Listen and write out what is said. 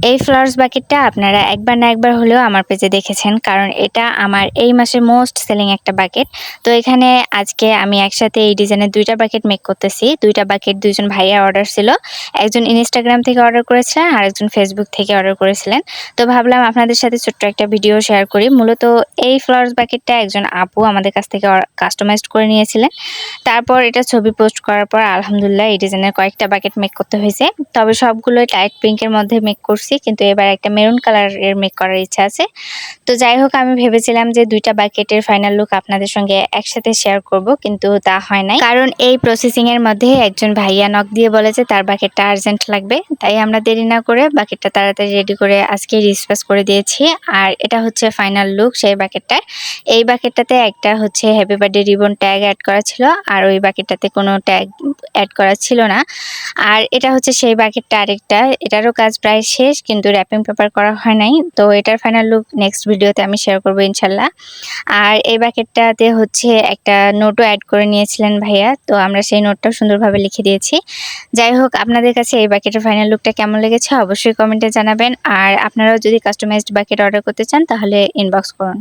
এই ফ্লাওয়ার্স বাকেটটা আপনারা একবার না একবার হলেও আমার পেজে দেখেছেন, কারণ এটা আমার এই মাসের মোস্ট সেলিং একটা বাকেট। তো এখানে আজকে আমি একসাথে এই ডিজাইনের 2টা বাকেট মেক করতেছি। 2টা বাকেট 2জন ভাইয়া অর্ডার ছিল। একজন ইনস্টাগ্রাম থেকে অর্ডার করেছিলেন আর একজন ফেসবুক থেকে অর্ডার করেছিলেন। তো ভাবলাম আপনাদের সাথে ছোট্ট একটা ভিডিও শেয়ার করি। মূলত এই ফ্লাওয়ার্স বাকেটটা একজন আপু আমাদের কাছ থেকে কাস্টমাইজড করে নিয়েছিলেন। তারপর এটা ছবি পোস্ট করার পর আলহামদুলিল্লাহ এই ডিজাইনের কয়েকটা বাকেট মেক করতে হয়েছে। তবে সবগুলোই লাইট পিঙ্কের মধ্যে মেক করছি, কিন্তু এবার একটা মেরুন কালারের মেক করার ইচ্ছা আছে। তো যাই হোক, আমি ভেবেছিলাম যে 2টা বাকেটের ফাইনাল লুক আপনাদের সঙ্গে একসাথে শেয়ার করব, কিন্তু তা হয় নাই। কারণ এই প্রসেসিং এর মধ্যে একজন ভাইয়া নক দিয়ে বলেছে তার বাকেটটা আর্জেন্ট লাগবে। তাই আমরা দেরি না করে বাকেটটা তাড়াতাড়ি রেডি করে আজকে ডিসপ্যাচ করে দিয়েছি। আর এটা হচ্ছে ফাইনাল লুক সেই বাকেটটার। এই বাকেটটাতে একটা হচ্ছে happy birthday ribbon tag add করা ছিল, আর ওই বাকেটটাতে কোনো ট্যাগ অ্যাড করা ছিল না। আর এটা হচ্ছে সেই বাকেটটা আরেকটা, এটারও কাজ প্রায় শেষ, কিন্তু র্যাপিং পেপার করা হয় নাই। তো এটার ফাইনাল লুক নেক্সট ভিডিওতে আমি শেয়ার করবো ইনশাল্লাহ। আর এই বাকেটটাতে হচ্ছে একটা নোটও অ্যাড করে নিয়েছিলেন ভাইয়া, তো আমরা সেই নোটটাও সুন্দরভাবে লিখে দিয়েছি। যাই হোক, আপনাদের কাছে এই বাকেটের ফাইনাল লুকটা কেমন লেগেছে অবশ্যই কমেন্টে জানাবেন। আর আপনারাও যদি কাস্টমাইজড বাকেট অর্ডার করতে চান তাহলে ইনবক্স করুন।